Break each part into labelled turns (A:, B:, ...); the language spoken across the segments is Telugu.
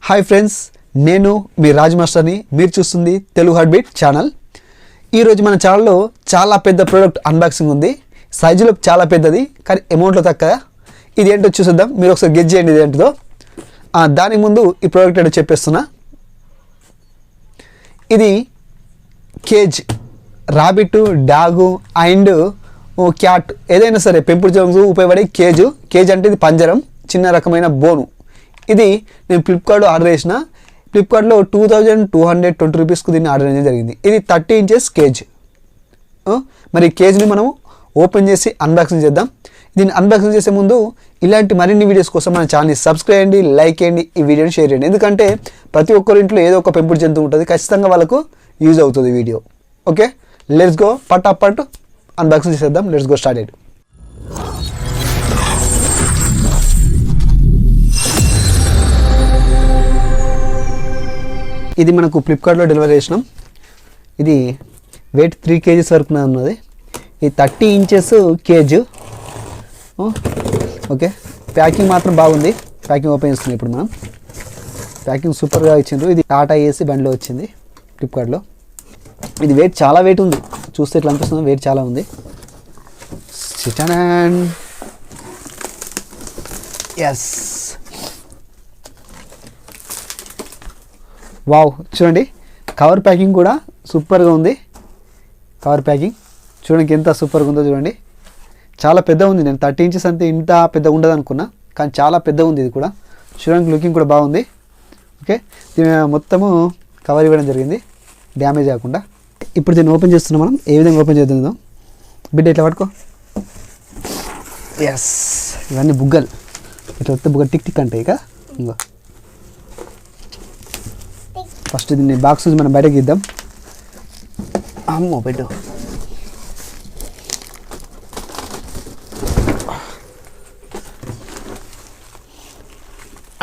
A: హాయ్ ఫ్రెండ్స్, నేను మీ రాజ్ మాస్టర్ని. మీరు చూస్తుంది తెలుగు హార్ట్ బీట్ ఛానల్. ఈరోజు మన ఛానల్లో చాలా పెద్ద ప్రోడక్ట్ అన్బాక్సింగ్ ఉంది. సైజులో చాలా పెద్దది, కానీ అమౌంట్లో తక్కువ. ఇది ఏంటో చూసేద్దాం. మీరు ఒకసారి గెస్ చేయండి ఇది ఏంటిదో. దానికి ముందు ఈ ప్రోడక్ట్ ఏంటో చెప్పేస్తున్నా. ఇది cage, rabbit, dog and cat ఏదైనా సరే పెంపుడు జంతువులకు ఉపయోగపడే కేజ్ అంటే ఇది పంజరం, చిన్న రకమైన బోను. ఇది నేను ఫ్లిప్కార్ట్లో ఆర్డర్ చేసిన. ఫ్లిప్కార్ట్లో 2220 రూపీస్కు దీన్ని ఆర్డర్ అనేది జరిగింది. ఇది 30 ఇంచెస్ కేజ్. మరి కేజ్ని మనం ఓపెన్ చేసి అన్బాక్సింగ్ చేద్దాం. దీన్ని అన్బాక్సింగ్ చేసే ముందు ఇలాంటి మరిన్ని వీడియోస్ కోసం మన ఛానల్ని సబ్స్క్రైబ్ చేయండి, లైక్ చేయండి, ఈ వీడియోని షేర్ చేయండి. ఎందుకంటే ప్రతి ఒక్కరి ఇంట్లో ఏదో ఒక పెంపుడు జంతువు ఉంటుంది, ఖచ్చితంగా వాళ్ళకు యూజ్ అవుతుంది వీడియో. Okay, let's go. పట్ అన్బాక్సింగ్ చేసేద్దాం. Let's go start. ఇది మనకు ఫ్లిప్కార్ట్లో డెలివరీ చేసినాం. ఇది వెయిట్ 3 kgs వరకు ఉన్నది. ఇది 30 ఇంచెస్ కేజ్. ఓకే, ప్యాకింగ్ మాత్రం బాగుంది. ప్యాకింగ్ ఓపెన్ చేస్తున్నాం ఇప్పుడు మనం. ప్యాకింగ్ సూపర్గా ఇచ్చిండ్రు. ఇది టాటా ఏసీ బండిలో వచ్చింది ఫ్లిప్కార్ట్లో. ఇది వెయిట్ చాలా వెయిట్ ఉంది. చూస్తే ఎట్లా అనిపిస్తుంది, వెయిట్ చాలా ఉంది. ఎస్, వావ్, చూడండి కవర్ ప్యాకింగ్ కూడా సూపర్గా ఉంది. కవర్ ప్యాకింగ్ చూడండి ఎంత సూపర్గా ఉందో చూడండి. చాలా పెద్ద ఉంది. నేను 30 ఇంచెస్ అంటే ఇంత పెద్ద ఉండదు అనుకున్నా, కానీ చాలా పెద్ద ఉంది. ఇది కూడా చూడడానికి లుకింగ్ కూడా బాగుంది. ఓకే, దీని మొత్తము కవర్ ఇవ్వడం జరిగింది డ్యామేజ్ కాకుండా. ఇప్పుడు దీన్ని ఓపెన్ చేస్తున్నాం మనం. ఏ విధంగా ఓపెన్ చేద్దాం బిడ్డ, ఇట్లా పట్టుకో. ఎస్, ఇవన్నీ బుగ్గలు. ఇట్లా వస్తే బుగ్గలు టిక్ టిక్ అంటే. ఇక ఇంకో ఫస్ట్ దీన్ని బాక్స్ నుంచి మనం బయటకి ఇద్దాం. అమ్మో పెట్టు.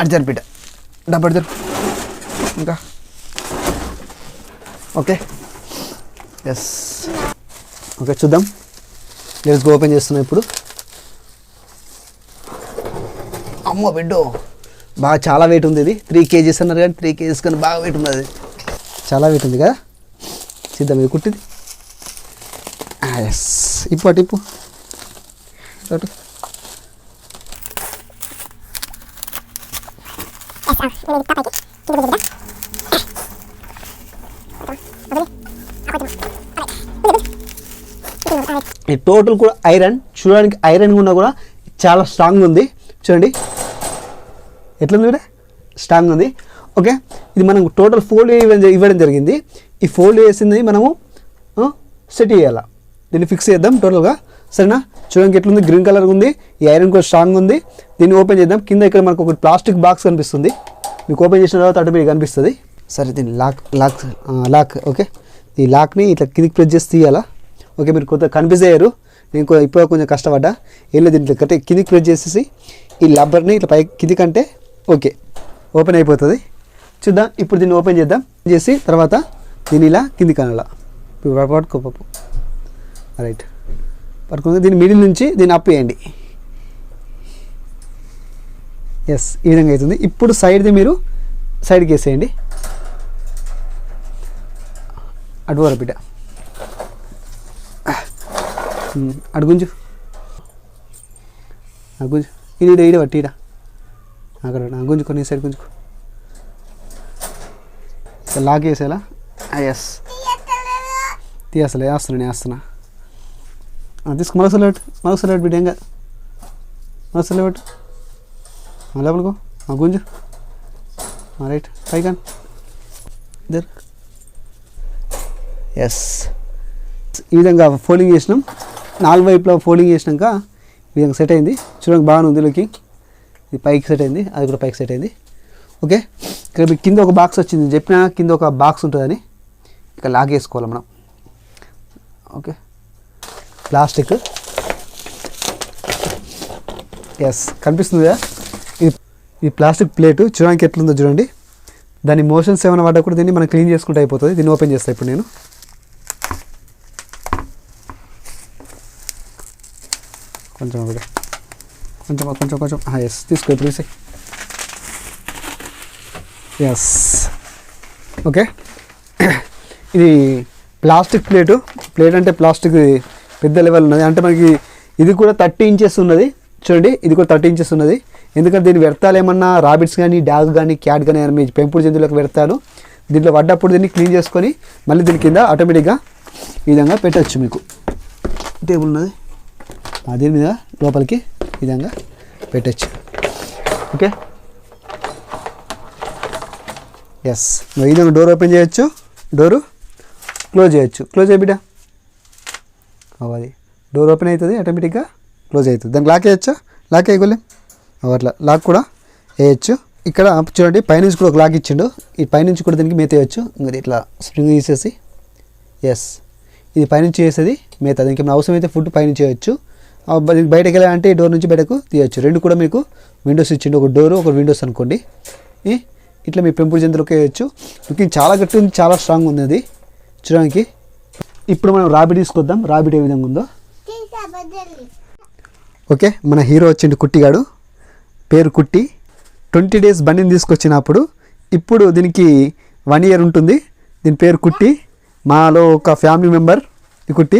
A: అడిచారు బిడ్డ, డబ్బడిచారు ఇంకా. Okay, yes. ఓకే, చూద్దాం. Let's go. ఓపెన్ చేస్తున్నాం ఇప్పుడు. అమ్మో బిడ్డో, బాగా చాలా వెయిట్ ఉంది. ఇది 3 kgs అన్నారు, కానీ 3 kgs కానీ బాగా వెయిట్ ఉంది. అది చాలా వెయిట్ ఉంది కదా. సిద్ధం ఇది కుట్టింది. ఎస్, ఇప్పు ఈ టోటల్ కూడా ఐరన్. చూడడానికి ఐరన్ ఉన్నా కూడా చాలా స్ట్రాంగ్ ఉంది. చూడండి ఎట్లుంది కూడా, స్ట్రాంగ్ ఉంది. ఓకే, ఇది మనం టోటల్ ఫోల్డ్ ఇవ్వడం జరిగింది. ఈ ఫోల్డ్ చేసింది మనము సెట్ చేయాలి. దీన్ని ఫిక్స్ చేద్దాం టోటల్గా, సరేనా? చూడడానికి ఎట్లుంది, గ్రీన్ కలర్ ఉంది. ఈ ఐరన్ కూడా స్ట్రాంగ్ ఉంది. దీన్ని ఓపెన్ చేద్దాం. కింద ఇక్కడ మనకు ఒక ప్లాస్టిక్ బాక్స్ కనిపిస్తుంది. మీకు ఓపెన్ చేసిన తర్వాత అటు మీకు కనిపిస్తుంది. సరే, దీన్ని లాక్. ఓకే, ఈ లాక్ని ఇట్లా కిందికి ప్రెస్ చేసి తీయాలా. ఓకే, మీరు కొంత కన్ఫ్యూజ్ అయ్యారు. నేను ఇప్పుడు కొంచెం కష్టపడ్డా. ఏం లేదు, దీంట్లో కట్టే కిందికి ప్రెస్ చేసేసి ఈ లబ్బర్ని ఇట్లా పైకి కిందికి అంటే ఓకే, ఓపెన్ అయిపోతుంది. చూద్దాం. ఇప్పుడు దీన్ని ఓపెన్ చేద్దాం. చేసి తర్వాత దీన్ని ఇలా కిందికి అనాల. పట్టుకోపప్పు. రైట్, పట్టుకుని దీన్ని మిడిల్ నుంచి దీన్ని అప్ చేయండి. ఎస్, ఈ విధంగా అవుతుంది. ఇప్పుడు సైడ్ది మీరు సైడ్కి వేసేయండి. అటువర బిడ్డ, అడుగుంజు. ఈడ పట్టి అక్కడ గుంజుకో, నీ సైడ్ గుంజుకో. లాక్ వేసేలా. ఎస్, తీసలే వేస్తున్నా. తీసుకు మరొకసారి బిడ్డ. ఏం కాదు, మరొకసారి పెట్టు. లోపలికో, గుంజు. రైట్, పైకాన్. ఇద్దరు. ఎస్, ఈ విధంగా ఫోల్డింగ్ చేసినాం. 4 వైపులో ఫోల్డింగ్ చేసినాక ఈ విధంగా సెట్ అయింది. చూడడానికి బాగానే ఉంది లుకింగ్. ఇది పైకి సెట్ అయింది, అది కూడా పైకి సెట్ అయింది. ఓకే, ఇక్కడ మీకు కింద ఒక బాక్స్ వచ్చింది. చెప్పినా కింద ఒక బాక్స్ ఉంటుందని. ఇక్కడ లాక్ వేసుకోవాలి మనం. Okay, plastic. ఎస్, కనిపిస్తుంది కదా. ఇది ప్లాస్టిక్ ప్లేటు. చూడడానికి ఎట్లుందో చూడండి. దాని మోషన్స్ ఏమైనా పడ్డా కూడా దీన్ని మనం క్లీన్ చేసుకుంటే అయిపోతుంది. దీన్ని ఓపెన్ చేస్తాను ఇప్పుడు నేను. కొంచెం ఒకటి కొంచెం కొంచెం కొంచెం ఎస్ తీసుకో ఇప్పుడు తీసి ఎస్ ఓకే. ఇది ప్లాస్టిక్ ప్లేట్ అంటే ప్లాస్టిక్ పెద్ద లెవెల్ ఉన్నది. అంటే మనకి ఇది కూడా 30 ఇంచెస్ ఉన్నది. చూడండి ఇది కూడా 30 ఇంచెస్ ఉన్నది. ఎందుకంటే దీన్ని వ్యర్థాలు ఏమన్నా రాబిట్స్ కానీ డాగ్ కానీ క్యాట్ కానీ మీ పెంపుడు జంతువులకు వ్యర్థాలు దీంట్లో పడ్డప్పుడు దీన్ని క్లీన్ చేసుకొని మళ్ళీ దీని కింద ఆటోమేటిక్గా ఈ విధంగా పెట్టచ్చు. మీకు టేబుల్ ఉన్నది దీని మీద లోపలికి ఈ విధంగా పెట్టచ్చు. ఓకే ఎస్ ఈ విధంగా డోర్ ఓపెన్ చేయొచ్చు, డోరు క్లోజ్ చేయొచ్చు. క్లోజ్ అయ్యి బిడ్డ అది డోర్ ఓపెన్ అవుతుంది ఆటోమేటిక్గా క్లోజ్ అవుతుంది. దానికి లాక్ వేయచ్చా? లాక్ వేయగలే అట్లా లాక్ కూడా వేయచ్చు. ఇక్కడ చూడండి పైనుంచి కూడా ఒక లాక్ ఇచ్చిండు. ఈ పైనుంచి కూడా దీనికి మేత వేయచ్చు. ఇంకా ఇట్లా స్ప్రింగ్ తీసేసి ఎస్ ఇది పైనుంచి వేసేది మేత. దీనికి ఏమైనా అవసరం అయితే ఫుడ్ పైనుంచి వేయచ్చు. బయటకు వెళ్ళాలంటే ఈ డోర్ నుంచి బయటకు తీయచ్చు. రెండు కూడా మీకు విండోస్ ఇచ్చిండు, ఒక డోరు ఒక విండోస్ అనుకోండి. ఇట్లా మీ పెంపుడు జంతువులకి వేయచ్చు. లుకింగ్ చాలా గట్టి ఉంది, చాలా స్ట్రాంగ్ ఉంది అది చూడడానికి. ఇప్పుడు మనం రాబిట్ తీసుకొద్దాం, రాబిట్ ఏ విధంగా ఉందో. ఓకే మన హీరో వచ్చిండు కుట్టిగాడు, పేరు కుట్టి. 20 days బండిని తీసుకొచ్చినప్పుడు ఇప్పుడు దీనికి 1 year ఉంటుంది. దీని పేరు కుట్టి. మాలో ఒక ఫ్యామిలీ మెంబర్ ఈ కుట్టి.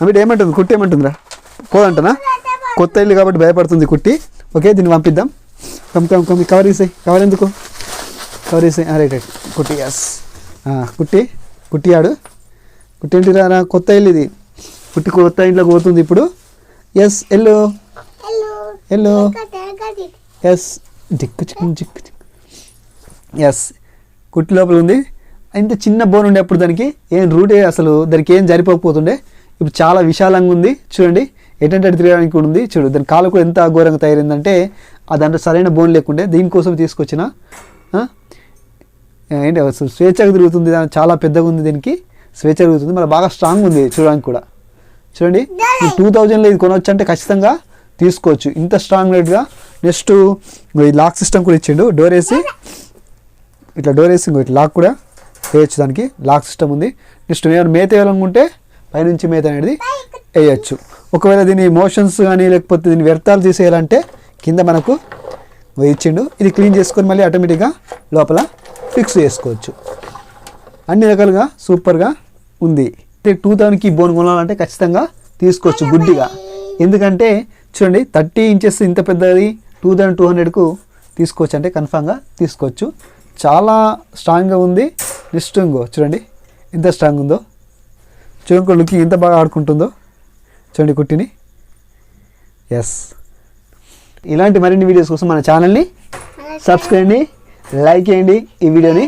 A: అవి ఏమంటుంది కుట్టి? ఏమంటుందిరా? పోదంటనా? కొత్త ఇల్లు కాబట్టి భయపడుతుంది కుట్టి. ఓకే దీన్ని పంపిద్దాం. కవర్ వేసాయి. కవర్ ఎందుకు? కవర్ వేసాయి. రైట్ కుట్టి ఎస్ కుట్టియాడు. కుట్టి ఏంటిరా? కొత్త ఇల్లు ఇది. కుట్టి కొత్త ఇంట్లోకి పోతుంది ఇప్పుడు. ఎస్ ఎల్లో ఎస్ జిక్కు ఎస్ కుట్టి లోపల ఉంది. ఇంత చిన్న బోన్ ఉండే అప్పుడు దానికి ఏం రూటే అసలు దానికి ఏం జరిపోకపోతుండే. ఇప్పుడు చాలా విశాలంగా ఉంది చూడండి. ఎటంటే తిరగడానికి కూడా ఉంది. చూడు దాని కాలు కూడా ఎంత ఘోరంగా తయారైందంటే దాంట్లో సరైన బోన్ లేకుండే. దీనికోసం తీసుకొచ్చిన ఏంటి అసలు స్వేచ్ఛగా తిరుగుతుంది. చాలా పెద్దగా ఉంది, దీనికి స్వేచ్ఛ తిరుగుతుంది. మళ్ళీ బాగా స్ట్రాంగ్ ఉంది చూడడానికి కూడా. చూడండి 2000లో ఇది కొనవచ్చు అంటే ఖచ్చితంగా తీసుకోవచ్చు, ఇంత స్ట్రాంగ్ రేట్గా. నెక్స్ట్ ఈ లాక్ సిస్టమ్ కూడా ఇచ్చిండు. డోర్ వేసి ఇట్లా ఇట్లా లాక్ కూడా వేయచ్చు. దానికి లాక్ సిస్టమ్ ఉంది. నెక్స్ట్ ఏమైనా మేత వేయాలనుకుంటే పైనుంచి మేత అనేది వేయచ్చు. ఒకవేళ దీని మోషన్స్ కానీ లేకపోతే దీని వ్యర్థాలు తీసేయాలంటే కింద మనకు ఇచ్చిండు. ఇది క్లీన్ చేసుకొని మళ్ళీ ఆటోమేటిక్గా లోపల ఫిక్స్ చేసుకోవచ్చు. అన్ని రకాలుగా సూపర్గా ఉంది. 2000కి బోన్ కొనాలంటే ఖచ్చితంగా తీసుకోవచ్చు గుడ్డిగా. ఎందుకంటే చూడండి 30 inches ఇంత పెద్దది 2200కు తీసుకోవచ్చు అంటే కన్ఫామ్గా తీసుకోవచ్చు. చాలా స్ట్రాంగ్గా ఉంది. నెక్స్ట్ ఇంకో చూడండి ఎంత స్ట్రాంగ్ ఉందో. చూడండి లుకింగ్ ఎంత బాగా ఆడుకుంటుందో చూడండి కుట్టిని. ఎస్ ఇలాంటి మరిన్ని వీడియోస్ కోసం మన ఛానల్ని సబ్స్క్రైబ్ చేయండి, లైక్ చేయండి, ఈ వీడియోని